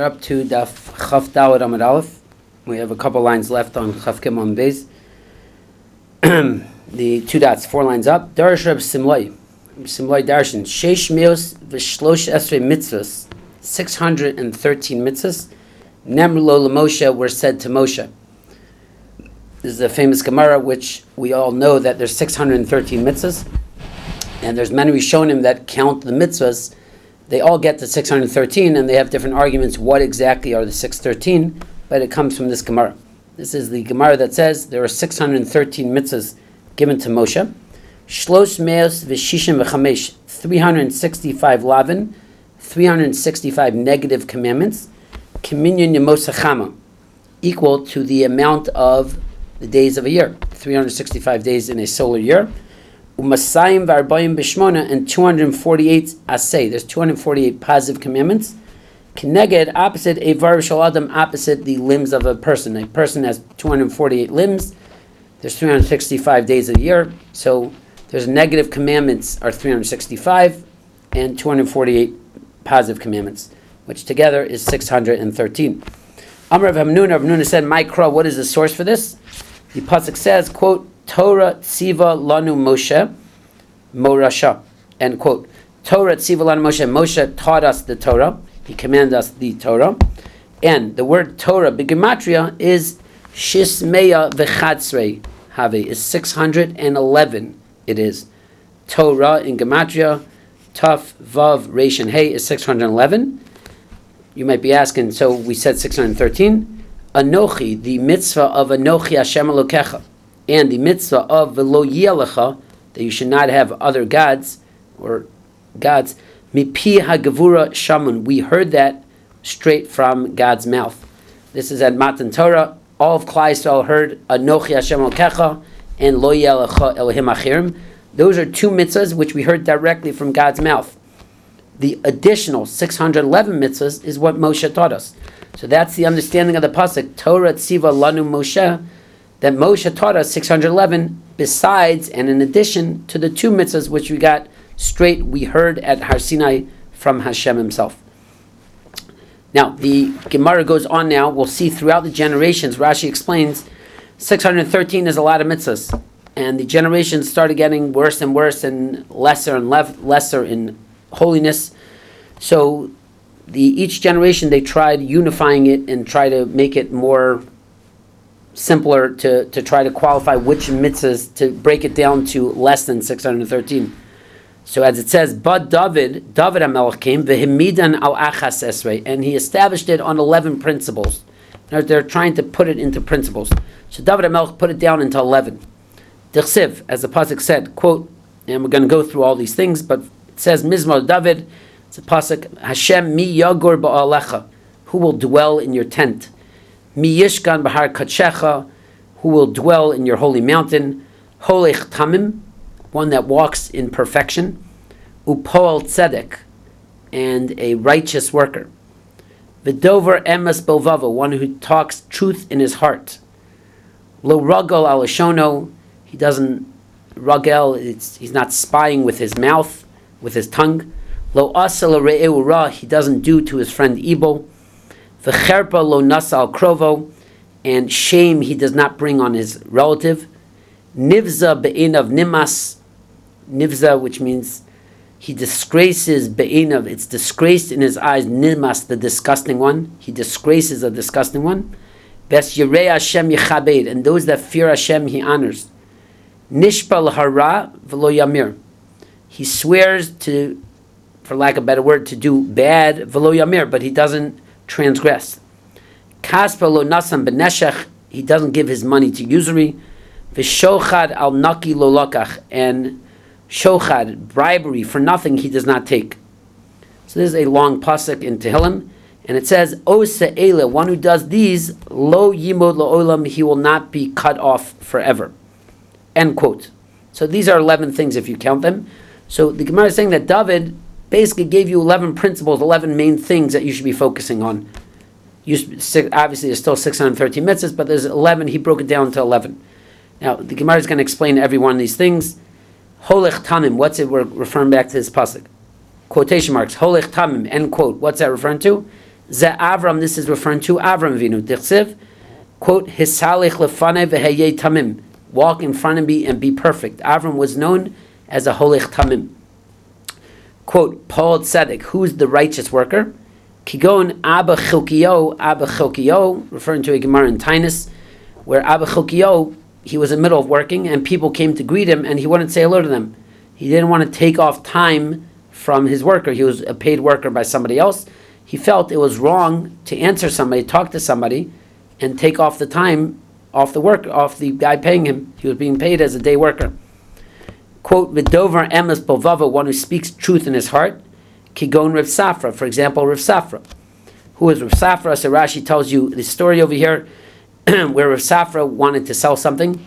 up to Daf Chaf Daled Amud Aleph. We have a couple lines left on Chaf Gimel Amud Beis. The 2 dots, 4 lines up. Darash Reb Simlai Darshan Sheish Meos V'Shlosh Esrei Mitzvahs, 613 mitzvahs. Nemlo LaMoshe were said to Moshe. This is a famous Gemara, which we all know that there's 613 mitzvahs, and there's many Rishonim that count the mitzvahs. They all get to 613, and they have different arguments what exactly are the 613, but it comes from this Gemara. This is the Gemara that says there are 613 mitzvahs given to Moshe. Shlosh meos v'shishim v'chamesh, 365 lavin, 365 negative commandments, Kiminyan Yemosachama, equal to the amount of the days of a year, 365 days in a solar year. Umasayim v'arbayim b'shmona, and 248 asay. There's 248 positive commandments. Keneged, opposite Eivar Shel Adam, opposite the limbs of a person. A person has 248 limbs. There's 365 days a year. So there's negative commandments are 365 and 248 positive commandments, which together is 613. Amar Rav Hamnuna said, Mikra, what is the source for this? The pasuk says, quote, Torah tziva lanu Moshe morasha, end quote. Torah tziva lanu Moshe. Moshe taught us the Torah. He commanded us the Torah. And the word Torah, b'gematria, is shismeya v'chatzrei have, is 611. It is. Torah in gematria, Taf, Vav, Resh, and Hey is 611. You might be asking, so we said 613. Anochi, the mitzvah of Anochi Hashem Elokecha, and the mitzvah of V'lo Yelecha, that you should not have other gods, or gods, Mipi HaGevura Shamun. We heard that straight from God's mouth. This is at Matan Torah. All of Klal Yisrael heard Anochi Hashem Elokecha and Lo Yelecha Elohim Achirim. Those are 2 mitzvahs which we heard directly from God's mouth. The additional 611 mitzvahs is what Moshe taught us. So that's the understanding of the pasuk, Torah tziva lanu Moshe, that Moshe taught us 611 besides and in addition to the 2 mitzvahs which we got straight, we heard at Har Sinai from Hashem himself. Now, the Gemara goes on now. We'll see throughout the generations, Rashi explains, 613 is a lot of mitzvahs. And the generations started getting worse and worse and lesser in holiness. So each generation they tried unifying it and try to make it more simpler to try to qualify which mitzvahs, to break it down to less than 613. So as it says, but David HaMelech came, v'himidan al achas esrei, and he established it on 11 principles. Now they're trying to put it into principles. So David HaMelech put it down into 11. Dichsiv, as the pasuk said, quote, and we're going to go through all these things, but it says, Mizmor David, it's a pasuk, Hashem mi yagor ba'alecha, who will dwell in your tent. Mi yishkan b'har kadshecha, who will dwell in your holy mountain. Holech tamim, one that walks in perfection. Upoal tzedek, and a righteous worker. V'dover emes bovavo, one who talks truth in his heart. Lo ragol al shono, he doesn't ragel, he's not spying with his mouth, with his tongue. Lo asal re'eu ra, he doesn't do to his friend evil. V'cherpa lo nasal krovo, and shame he does not bring on his relative. Nivza be'inav nimas, nivza, which means he disgraces be'inav, it's disgraced in his eyes, nimas, the disgusting one. He disgraces a disgusting one. Bes yirei Hashem yichabed, and those that fear Hashem he honors. Nishpal hara v'lo yamir, he swears to, for lack of a better word, to do bad, v'lo yamir, but he doesn't transgress. Kaspa lo nasam b'neshech, he doesn't give his money to usury. V'shochad al naki lo lokach, and shochad, bribery for nothing, he does not take. So this is a long pasuk in Tehillim, and it says, Osa Eila, one who does these, lo yimod lo olam, he will not be cut off forever. End quote. So these are 11 things if you count them. So the Gemara is saying that David basically gave you 11 principles, 11 main things that you should be focusing on. Obviously there's still 613 mitzvahs, but there's 11, he broke it down to 11. Now the Gemara is going to explain every one of these things. Holech tamim, what's it, we're referring back to this pasuk. Quotation marks, Holech tamim, end quote. What's that referring to? Ze Avram, this is referring to Avram Avinu. Dichsiv, quote, Hisalech lefanei v'heyei tamim. Walk in front of me and be perfect. Avram was known as a holech tamim. Quote, Paul Tzedek, who is the righteous worker? Kigon Abba Chilkiyo, referring to a Gemara in Tainus, where Abba Chilkiyo, he was in the middle of working, and people came to greet him, and he wouldn't say hello to them. He didn't want to take off time from his worker. He was a paid worker by somebody else. He felt it was wrong to answer somebody, talk to somebody, and take off the time off the guy paying him. He was being paid as a day worker. Quote, V'dover emes bovava, one who speaks truth in his heart. Kigon Rav Safra, for example, Rav Safra. Who is Rav Safra? So Rashi tells you the story over here where Rav Safra wanted to sell something,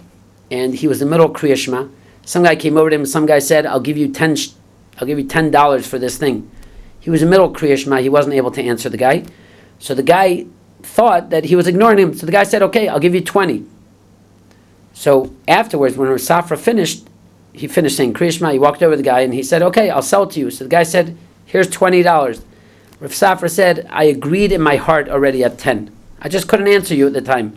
and he was in the middle of Kriya Shema. Some guy came over to him, and some guy said, I'll give you $10 for this thing. He was in the middle of Kriya Shema, he wasn't able to answer the guy. So the guy thought that he was ignoring him. So the guy said, okay, I'll give you 20. So afterwards, when Rav Safra finished, he finished saying Kriya Shema, he walked over to the guy and he said, okay, I'll sell it to you. So the guy said, here's $20. Rav Safra said, I agreed in my heart already at 10. I just couldn't answer you at the time.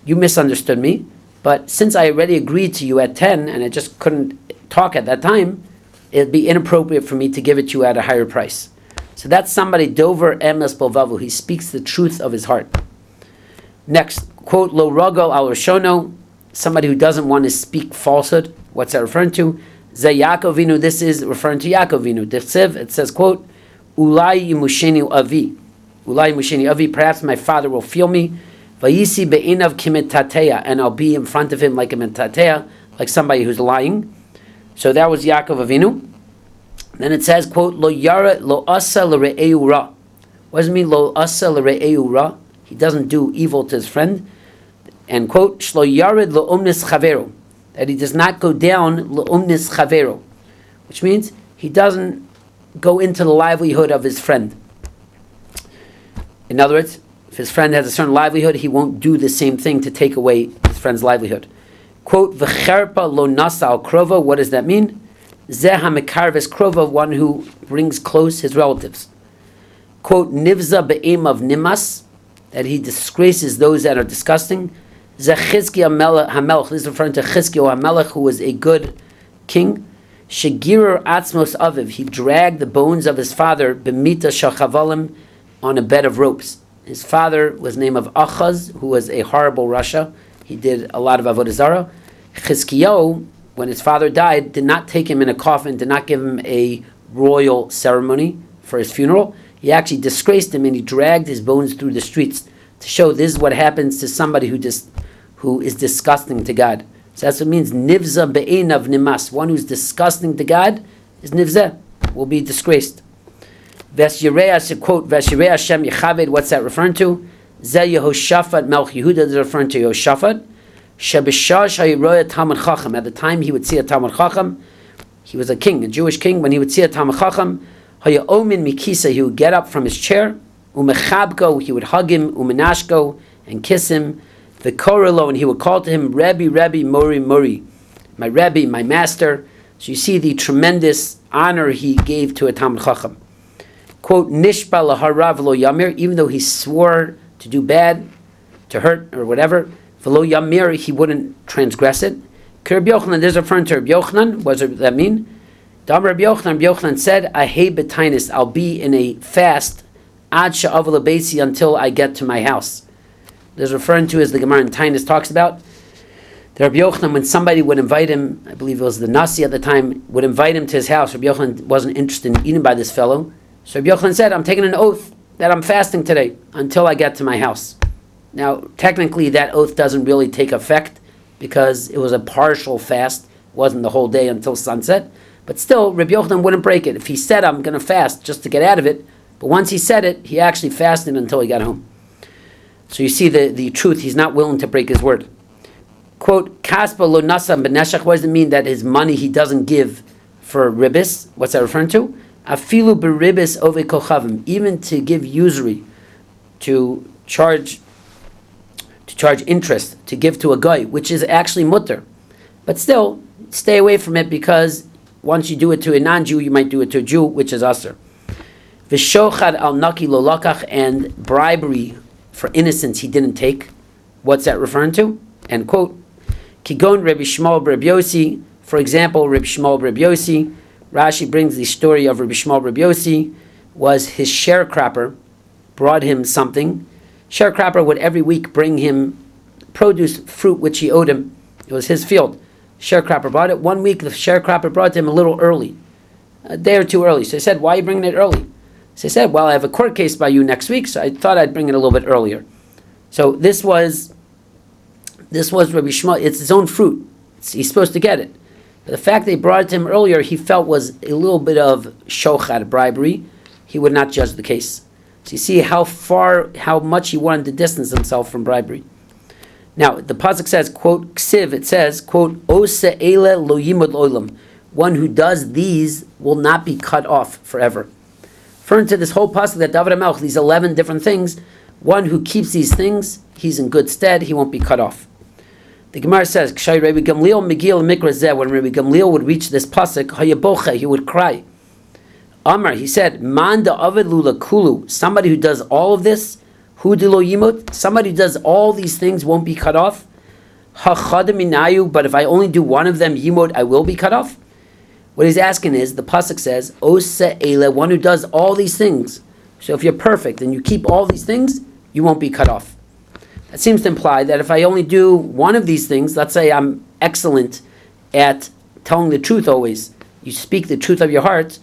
You misunderstood me. But since I already agreed to you at 10 and I just couldn't talk at that time, it'd be inappropriate for me to give it to you at a higher price. So that's somebody, Dover Emes Bovavu. He speaks the truth of his heart. Next, quote, Lo Rogel al Rashono, somebody who doesn't want to speak falsehood. What's that referring to? Ze Yaakov Avinu, this is referring to Yaakov Avinu. Dichsev, it says, quote, Ulai yimusheni avi. Ulai yimusheni avi, perhaps my father will feel me. Vayisi be'inav kimitateya, and I'll be in front of him like a mitateya, like somebody who's lying. So that was Yaakov Avinu. Then it says, quote, Lo yara lo asa l're'eu ra. What does it mean, lo asa l're'eu ra? He doesn't do evil to his friend. And quote, Shlo yared lo umnis chavero. That he does not go down lo umnis chavero. Which means he doesn't go into the livelihood of his friend. In other words, if his friend has a certain livelihood, he won't do the same thing to take away his friend's livelihood. Quote, V'cherpa lo nasa al krova. What does that mean? Zeh ha'mekarves krova, one who brings close his relatives. Quote, Nivza be'em of nimas, that he disgraces those that are disgusting. Zeh Chizkiah hamelech, this is referring to Chizkiah hamelech, who was a good king. Shegirur atzmos aviv, he dragged the bones of his father, b'mita shachavalim, on a bed of ropes. His father was named of Achaz, who was a horrible rasha. He did a lot of avodah zarah. Chizkiyahu, when his father died, did not take him in a coffin, did not give him a royal ceremony for his funeral. He actually disgraced him and he dragged his bones through the streets to show this is what happens to somebody who is disgusting to God. So that's what it means, nivza be'enav nimas. One who's disgusting to God is nivza, will be disgraced. V'yirei, quote, V'yirei Hashem yichaved, what's that referring to? Zeh Yehoshaphat Melch Yehuda, is referring to Yehoshaphat. Shebishash hayiroya Talmud Chacham, at the time he would see a Talmud Chacham, he was a king, a Jewish king, when he would see a Talmud Chacham, hayomin mikisa, he would get up from his chair, umechabko, he would hug him, umenashko, and kiss him, v'korelo, and he would call to him, Rebbe, Rebbe, Mori, Mori, my Rebbe, my master. So you see the tremendous honor he gave to a Talmud Chacham. Quote, Nishba laharav lo yamir, even though he swore to do bad, to hurt, or whatever, v'lo yamir, he wouldn't transgress it. Rabbi Yochanan, there's a referring to Rabbi Yochanan. What does that mean? Rabbi Yochanan said, Ahei betainis, I'll be in a fast, ad sha'av lebeisi, until I get to my house. There's referring to, as the Gemara in Tainus talks about, that Rabbi Yochanan, when somebody would invite him, I believe it was the Nasi at the time, would invite him to his house, Rabbi Yochanan wasn't interested in eating by this fellow. So Rabbi Yochanan said, I'm taking an oath that I'm fasting today until I get to my house. Now, technically, that oath doesn't really take effect because it was a partial fast. It wasn't the whole day until sunset. But still, Rabbi Yochanan wouldn't break it. If he said, I'm going to fast just to get out of it, but once he said it, he actually fasted until he got home. So you see the truth. He's not willing to break his word. Quote, Kaspa lo nasam b'neshach, what does it mean that his money he doesn't give for ribis? What's that referring to? Afilu beribis ove kochavim, even to give usury, to charge interest, to give to a guy, which is actually mutter. But still, stay away from it, because once you do it to a non-Jew, you might do it to a Jew, which is asur. V'shochad al naki lo lakach, and bribery for innocence he didn't take. What's that referring to? End quote. Kigon Rabbi Shmuel Bar Rabbi Yossi, for example, Rabbi Shmuel Bar Rabbi Yossi. Rashi brings the story of Rabbi Shmuel Bar Rabbi Yossi. Was his sharecropper brought him something. Sharecropper would every week bring him produce, fruit which he owed him. It was his field. Sharecropper brought it. One week the sharecropper brought him a little early, a day or two early. So he said, "Why are you bringing it early?" So he said, "Well, I have a court case by you next week, so I thought I'd bring it a little bit earlier." So this was Rabbi Shmuel. It's his own fruit. He's supposed to get it. But the fact they brought it to him earlier, he felt was a little bit of shochad, bribery. He would not judge the case. So you see how much he wanted to distance himself from bribery. Now, the pasuk says, quote, ksiv, it says, quote, Ose ele lo yimod olam. One who does these will not be cut off forever. Referring to this whole pasuk that David HaMelech, these 11 different things, one who keeps these things, he's in good stead, he won't be cut off. The Gemara says, Kshay Rabbi Gamliel Megil Mikra Zeh, when Rabbi Gamliel would reach this pasuk, Hayabocha, he would cry. Amar, he said, Man da Avid Lula Kulu, somebody who does all of this, Hu de lo yimut, somebody who does all these things won't be cut off. Hachadaminayu, but if I only do one of them, yimut, I will be cut off. What he's asking is, the pasuk says, Ose ele, one who does all these things. So if you're perfect and you keep all these things, you won't be cut off. That seems to imply that if I only do one of these things, let's say I'm excellent at telling the truth always, you speak the truth of your heart,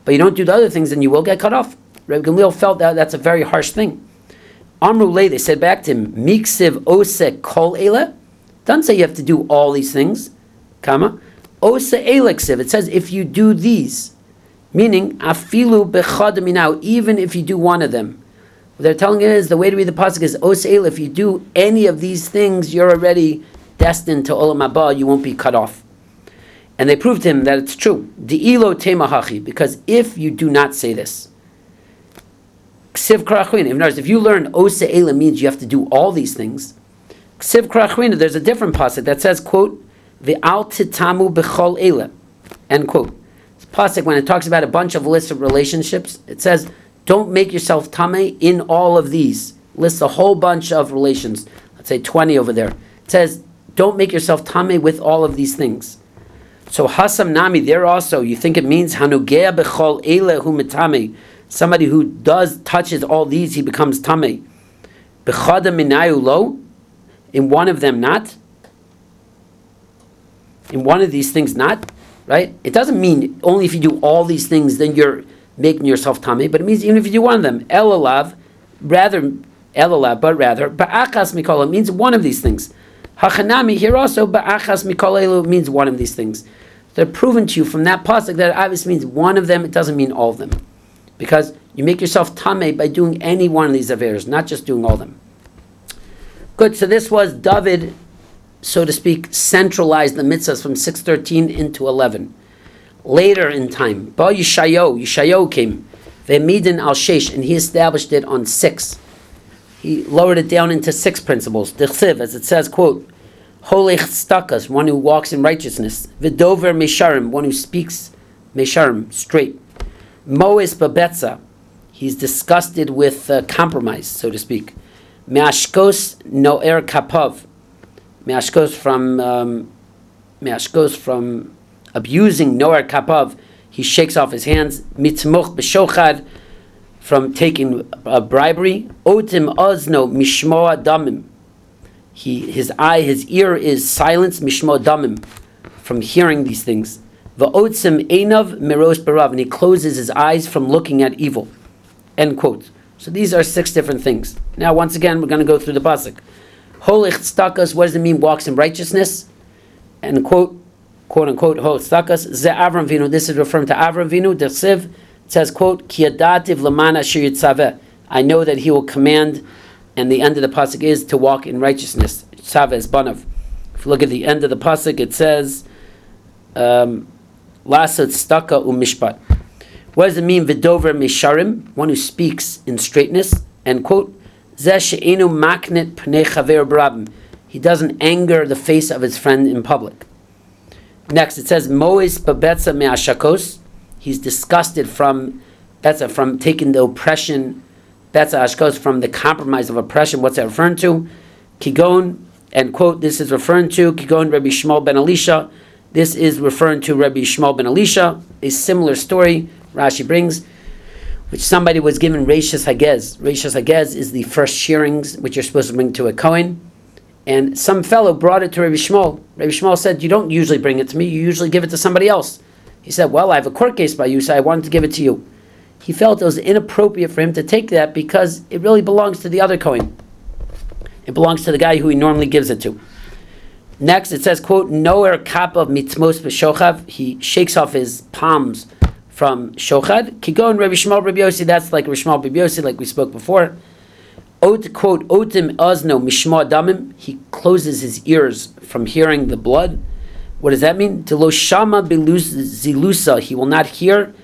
but you don't do the other things, then you will get cut off. Rabbi Gamliel felt that that's a very harsh thing. Amru le, they said back to him, Miksiv ose kol ele. Doesn't say you have to do all these things. Kama. Ose eleksiv. It says if you do these. Meaning, afilu bechadaminau, even if you do one of them. What they're telling you is, the way to read the pasuk is, ose ele, if you do any of these things, you're already destined to olam haba, you won't be cut off. And they proved to him that it's true. Di'ilo temahachi, because if you do not say this, ksiv karachwina. In other words, if you learn ose ele means you have to do all these things, ksiv karachwina, there's a different pasuk that says, quote, ve'al titamu bechol ele, end quote. This pasuk, when it talks about a bunch of lists of relationships, it says, don't make yourself tameh in all of these. Lists a whole bunch of relations. Let's say 20 over there. It says, don't make yourself tameh with all of these things. So hasam nami, there also, you think it means hanugea bechol ele hu mitame. Somebody who touches all these, he becomes tameh. Bechada minayu lo, in one of them not. In one of these things not, right? It doesn't mean only if you do all these things, then you're making yourself tameh, but it means even if you do one of them, elalav, but rather, ba'achas mikol, means one of these things. Hachanami, here also, ba'achas mikol elu means one of these things. They're proven to you from that pasuk that it obviously means one of them, it doesn't mean all of them. Because you make yourself tameh by doing any one of these affairs, not just doing all of them. Good, so this was David, so to speak, centralized the mitzvahs from 613 into 11. Later in time, Ba Yeshayahu came, Ve'midin al Sheish, and he established it on 6. He lowered it down into 6 principles. D'chsiv, as it says, quote, Holech stakas, one who walks in righteousness. V'dover mesharim, one who speaks mesharim, straight. Moes babetza, he's disgusted with compromise, so to speak. Me'ashkos no'er kapav, me'ashkos from abusing no'er kapav, he shakes off his hands. Mitzmoch b'shochad, from taking bribery. Otim ozno mishmoa damim, his ear is silenced, mishmoa damim, from hearing these things. Va'otzim einav miros barav, and he closes his eyes from looking at evil. End quote. So these are 6 different things. Now, once again, we're going to go through the pasuk. Holich stakas, what does it mean? Walks in righteousness. And quote unquote, holich stakas. Ze Avram Vinu. This is referring to Avram Vinu. D'chsiv, it says, quote, Ki yadativ lamana asher yitzaveh. I know that he will command, and the end of the pasuk is to walk in righteousness. Tzaveh is banav. If you look at the end of the pasuk, it says, Lasat staka umishpat. What does it mean? V'dover misharim, one who speaks in straightness. End quote. Zeh she'enu maknet pnei chaver b'rabim. He doesn't anger the face of his friend in public. Next, it says Mois babetza me'ashakos. He's disgusted from Betza, from taking the oppression, Betza Ashkos, from the compromise of oppression. What's that referring to? Kigon, and quote, this is referring to Kigon Rabbi Shmuel ben Elisha. This is referring to Rabbi Shmuel ben Elisha. A similar story Rashi brings, which somebody was given Reishas Hagez. Reishas Hagez is the first shearings which you're supposed to bring to a Kohen. And some fellow brought it to Rabbi Shmuel. Rabbi Shmuel said, you don't usually bring it to me, you usually give it to somebody else. He said, well, I have a court case by you, so I wanted to give it to you. He felt it was inappropriate for him to take that because it really belongs to the other Kohen. It belongs to the guy who he normally gives it to. Next, it says, quote, Noer kappa mitzmos b'shochav. He shakes off his palms from shochad. Kigon Rabbi Shmuel Rabbi Yossi. That's like Rabbi Shmuel Rabbi Yossi, like we spoke before. Quote, Otim ozno mishma damim. He closes his ears from hearing the blood. What does that mean? To lo shama zilusa. He will not hear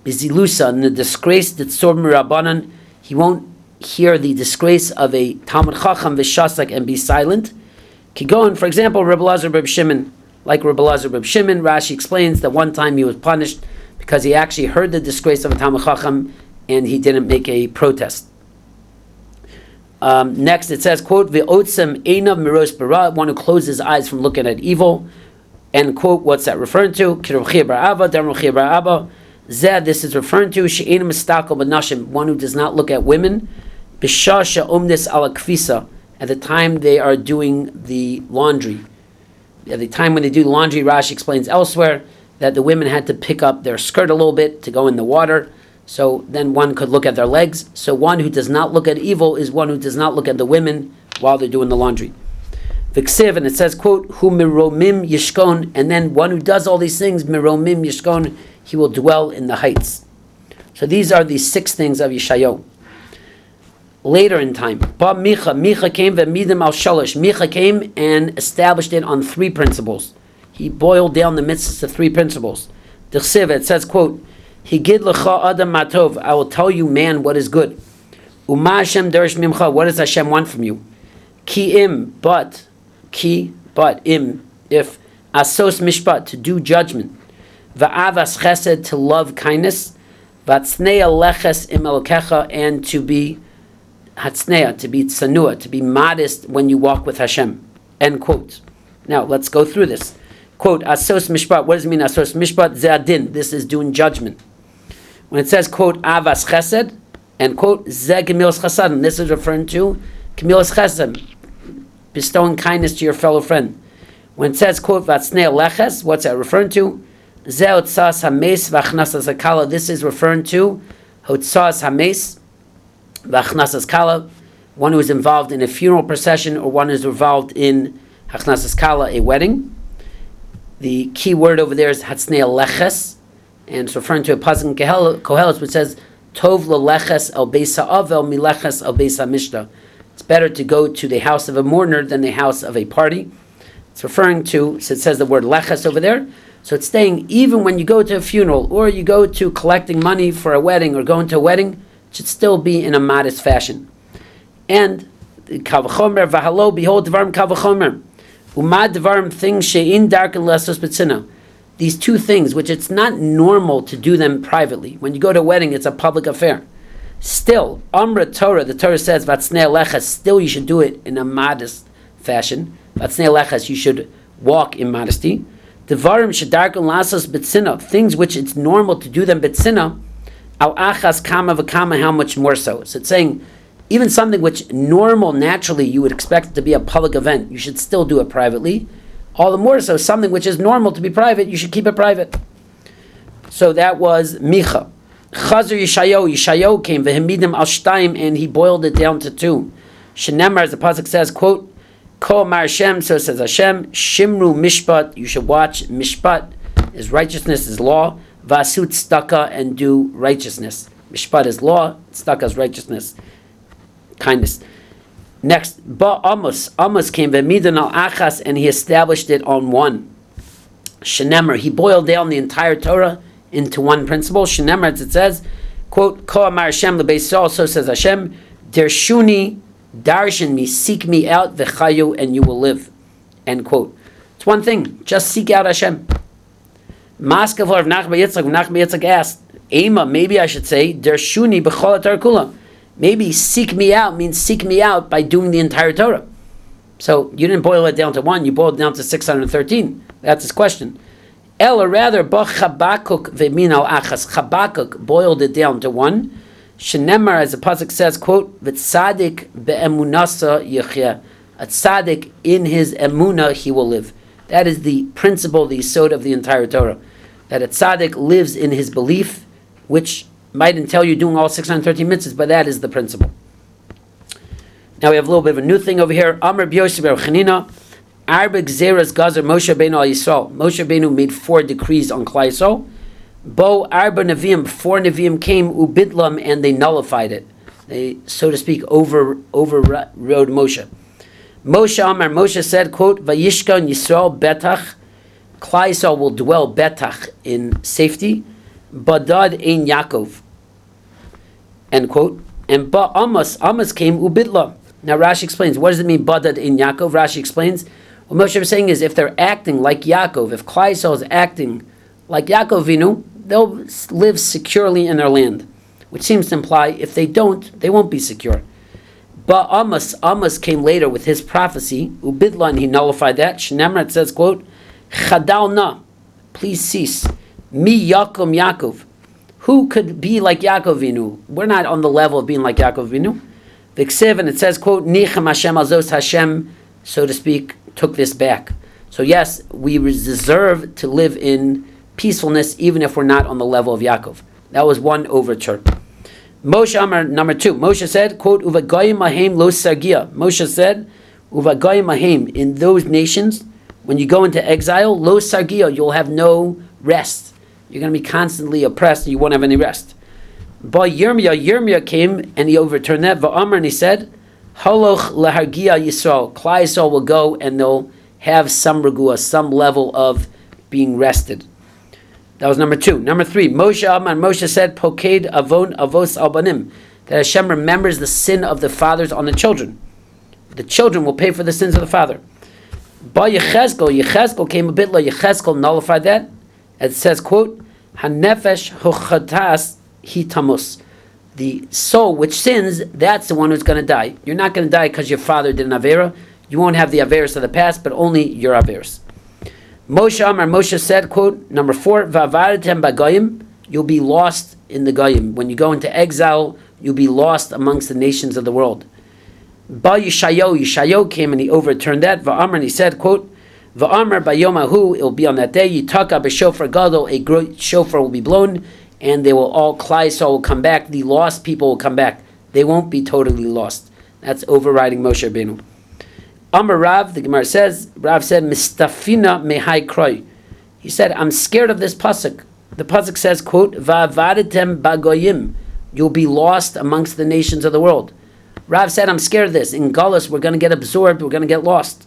zilusa, in the disgrace that tzor mirabanan. He won't hear the disgrace of a Talmud Chacham v'shasak and be silent. Kigon, for example, Rebbe Lazar Reb Shimon. Like Rebbe Lazar Reb Shimon, Rashi explains that one time he was punished because he actually heard the disgrace of a Talmud Chacham and he didn't make a protest. Next it says, quote, V'otzem einav miros bara, one who closes his eyes from looking at evil. And quote, what's that referring to? Kiruvchir bar'ava, Damruchir bar'aba. Zeh, this is referring to she'enim mistako b'nashim, one who does not look at women. B'shah she'omnis ala kfisa, at the time they are doing the laundry. At the time when they do laundry, Rashi explains elsewhere that the women had to pick up their skirt a little bit to go in the water. So then one could look at their legs. So one who does not look at evil is one who does not look at the women while they're doing the laundry. V'ksiv, and it says, quote, Hu miromim yishkon, and then one who does all these things, miromim yishkon, he will dwell in the heights. So these are the 6 things of Yeshayahu. Later in time, Ba Micha came v'midim al shalosh. Micha came and established it on 3 principles. He boiled down the mitzvahs to 3 principles. D'chsiv, it says, quote, Higid lecha adam matov, I will tell you, man, what is good. Uma Hashem derish mimcha, what does Hashem want from you? Ki im, but im, if asos mishpat, to do judgment. Va'avas chesed, to love kindness. V'atznea leches im elokecha, and to be hatzneya, to be tsanua, to be modest when you walk with Hashem. End quote. Now, let's go through this. Quote, asos mishpat, what does it mean, asos mishpat? Ze'adin, this is doing judgment. When it says, quote, avas chesed, and quote, ze gemilas chesed, this is referring to gemilas chesed, bestowing kindness to your fellow friend. When it says, quote, vatzneya leches, what's that referring to? Ze hotzas hames v'achnasas hakala, this is referring to hotzas hames v'achnasas kala, one who is involved in a funeral procession or one who is involved in achnasas kala, a wedding. The key word over there is hatznei leches, and it's referring to a pasuk in Koheles which says, Tov leches el beisa avel mileches el beisa mishta. It's better to go to the house of a mourner than the house of a party. It's referring to, so it says the word leches over there, so it's saying even when you go to a funeral or you go to collecting money for a wedding or going to a wedding, it should still be in a modest fashion. And kavachomer v'halo, behold dvarim kavachomer. Umad dvarim, things she'in darken lesos b'tzina. These 2 things, which it's not normal to do them privately. When you go to a wedding, it's a public affair. Still, Amra Torah, the Torah says, Vatznei leches, still you should do it in a modest fashion. Vatznei leches, you should walk in modesty. Dvarim she'darken lesos b'tzina, things which it's normal to do them b'tzina, al achas kama v'kama, how much more so. So it's saying, even something which normal, naturally, you would expect to be a public event, you should still do it privately. All the more so, something which is normal to be private, you should keep it private. So that was Micha. Chazar Yeshayahu came, v'hemidim al shtayim, and he boiled it down to 2. Shenemar, as the pasuk says, quote, Ko Mar Hashem, so says Hashem, Shimru Mishpat, you should watch Mishpat, is righteousness, is law, Vasut Staka, and do righteousness. Mishpat is law, Staka is righteousness. Kindness. Next, Amos came v'midan al achas, and he established it on 1. Shenemer, he boiled down the entire Torah into 1 principle. Shenemer, as it says, quote, Ko amar Hashem lebeis Yisrael, so says Hashem, Dershuni, darshan me, seek me out, v'chayu, and you will live. End quote. It's 1 thing, just seek out Hashem. Maskav of Nachman Yitzchak asked, Ema, maybe I should say, Dershuni b'chol haTorah kula. Maybe seek me out means seek me out by doing the entire Torah. So you didn't boil it down to 1, you boiled it down to 613. That's his question. Or rather, Ba Chabakuk ve'min al achas. Chabakuk boiled it down to 1. Shenemar, as the pasuk says, quote, V'tzadik be'emunasa yechyeh. A tzaddik, in his emunah, he will live. That is the principle, the yesod of the entire Torah. That a tzaddik lives in his belief, which might entail you doing all 613 mitzvahs, but that is the principle. Now we have a little bit of a new thing over here. Amr b'Yosef bar Chanina, Arba Gzeras Gazer Moshe Rabbeinu al Yisrael. Moshe Rabbeinu made 4 decrees on Klal Yisrael. Bo Arba Nevi'im, 4 Nevi'im came, Ubidlam, and they nullified it. They, so to speak, overrode Moshe. Moshe Amar, Moshe said, quote, Vayishkan Yisrael betach, Klal Yisrael will dwell betach, in safety, Badad ein Yaakov, end quote. And Ba Amos came Ubidla. Now Rashi explains, what does it mean, Badad ein Yaakov? Rashi explains, what Moshe was saying is, if they're acting like Yaakov, if Klal Yisrael is acting like Yaakov Vinu, they'll live securely in their land. Which seems to imply, if they don't, they won't be secure. But Amos came later with his prophecy, Ubidla, and he nullified that. Shneimar, it says, quote, Chadal na, please cease. Mi Yakum Yaakov. Who could be like Yaakov Vinu? We're not on the level of being like Yaakov Vinu. V'ksiv, and it says, quote, Nichem Hashem azos Hashem, so to speak, took this back. So yes, we deserve to live in peacefulness even if we're not on the level of Yaakov. That was one overture. Moshe Amar, number 2. Moshe said, quote, Uvagayim ahem lo sargia. Moshe said, Uvagayim ahem, in those nations, when you go into exile, lo sargia, you'll have no rest. You're going to be constantly oppressed and you won't have any rest. But Yirmiyah came and he overturned that. Va'amar, and he said, Haloch lahargia Yisrael. Klal Yisrael will go and they'll have some regua, some level of being rested. That was number 2. Number 3, Moshe Amar, Moshe said, Poked avon avos albanim, that Hashem remembers the sin of the fathers on the children. The children will pay for the sins of the father. But Yechezkel came a bit like Yechezkel nullified that. It says, quote, Hanefesh hochatas hitamus. The soul which sins, that's the one who's going to die. You're not going to die because your father did an avera. You won't have the averas of the past, but only your averas. Moshe Amar, Moshe said, quote, number 4, Va'avaratem b'goyim, you'll be lost in the goyim. When you go into exile, you'll be lost amongst the nations of the world. Ba Yeshayo came and he overturned that. Va'amar, and he said, quote, Va'amar bayomahu, it will be on that day, Yitaka b'shofar gadol, a great shofar will be blown, and they will all, Klal Yisrael will come back, the lost people will come back. They won't be totally lost. That's overriding Moshe Rabbeinu. Amar Rav, the Gemara says, Rav said, Mistafina mehai kroi. He said, I'm scared of this pasuk. The pasuk says, quote, Va'avaditem bagoyim, you'll be lost amongst the nations of the world. Rav said, I'm scared of this. In Galus, we're going to get absorbed, we're going to get lost.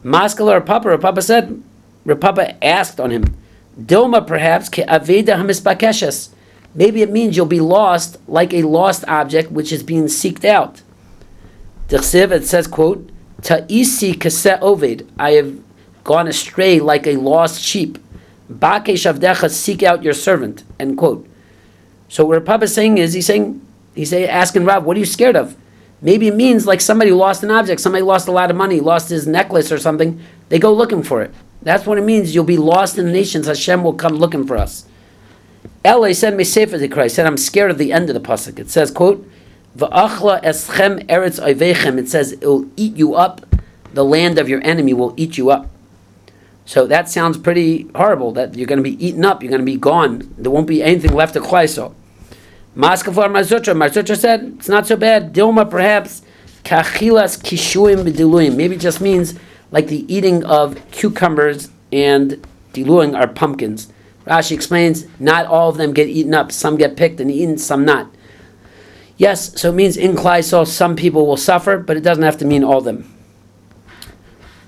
Maskala Rapapa said, Rapapa asked on him, Dilma perhaps, ke aveda hamispakeshes. Maybe it means you'll be lost like a lost object which is being seeked out. Dichsiv, it says, quote, Ta'isi kaseh oved, I have gone astray like a lost sheep. Bakesh avdecha, seek out your servant, end quote. So what Rapapa is saying is, he's asking Rav, what are you scared of? Maybe it means like somebody who lost an object, somebody lost a lot of money, lost his necklace or something, they go looking for it. That's what it means, you'll be lost in the nations, Hashem will come looking for us. Eli said, he said, I'm scared of the end of the pasuk. It says, quote, V'achla eschem eretz oivechem, it says, it will eat you up, the land of your enemy will eat you up. So that sounds pretty horrible, that you're going to be eaten up, you're going to be gone, there won't be anything left to Klal Yisrael. Maskafar Marzutra said, it's not so bad. Dilma perhaps, kachilas kishuim b'diluim. Maybe it just means like the eating of cucumbers and diluing are pumpkins. Rashi explains, not all of them get eaten up. Some get picked and eaten, some not. Yes, so it means in Klal Yisrael some people will suffer, but it doesn't have to mean all of them.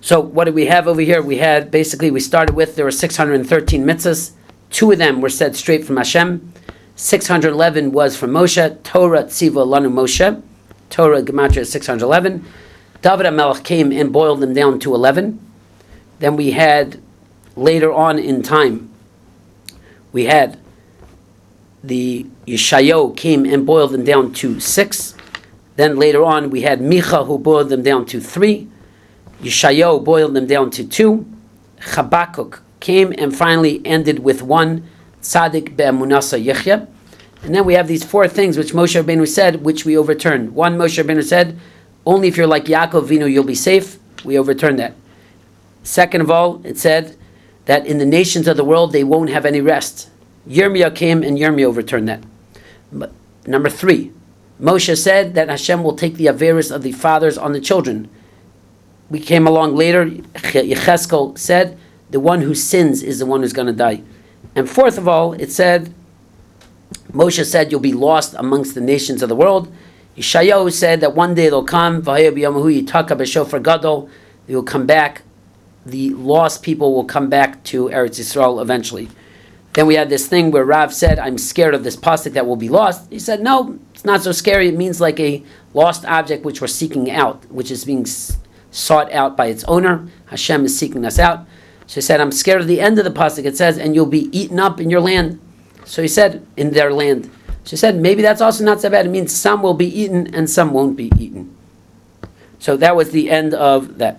So what do we have over here? We started with, there were 613 mitzvahs. 2 of them were said straight from Hashem. 611 was from Moshe. Torah tziva lanu Moshe. Torah gematria is 611. David HaMelech came and boiled them down to 11. Then we had, later on in time, we had the Yeshayahu came and boiled them down to 6. Then later on we had Micha who boiled them down to 3. Yeshayahu boiled them down to 2. Habakkuk came and finally ended with 1. Tzaddik be'emunasa yichya. And then we have these 4 things which Moshe Rabbeinu said, which we overturned. 1, Moshe Rabbeinu said, only if you're like Yaakov Avinu you'll be safe. We overturned that. Second of all, it said that in the nations of the world they won't have any rest. Yirmiyah came and Yirmiyah overturned that. But number 3, Moshe said that Hashem will take the averis of the fathers on the children. We came along later, Yecheskel said, the one who sins is the one who's going to die. And fourth of all, it said, Moshe said you'll be lost amongst the nations of the world. Yeshayahu said that one day they'll come, they will come back, the lost people will come back to Eretz Yisrael eventually. Then we had this thing where Rav said, I'm scared of this pasuk that will be lost. He said, no, it's not so scary. It means like a lost object which we're seeking out, which is being sought out by its owner. Hashem is seeking us out. So he said, I'm scared of the end of the pasuk. It says, and you'll be eaten up in your land. So he said, in their land. So he said, maybe that's also not so bad. It means some will be eaten and some won't be eaten. So that was the end of that.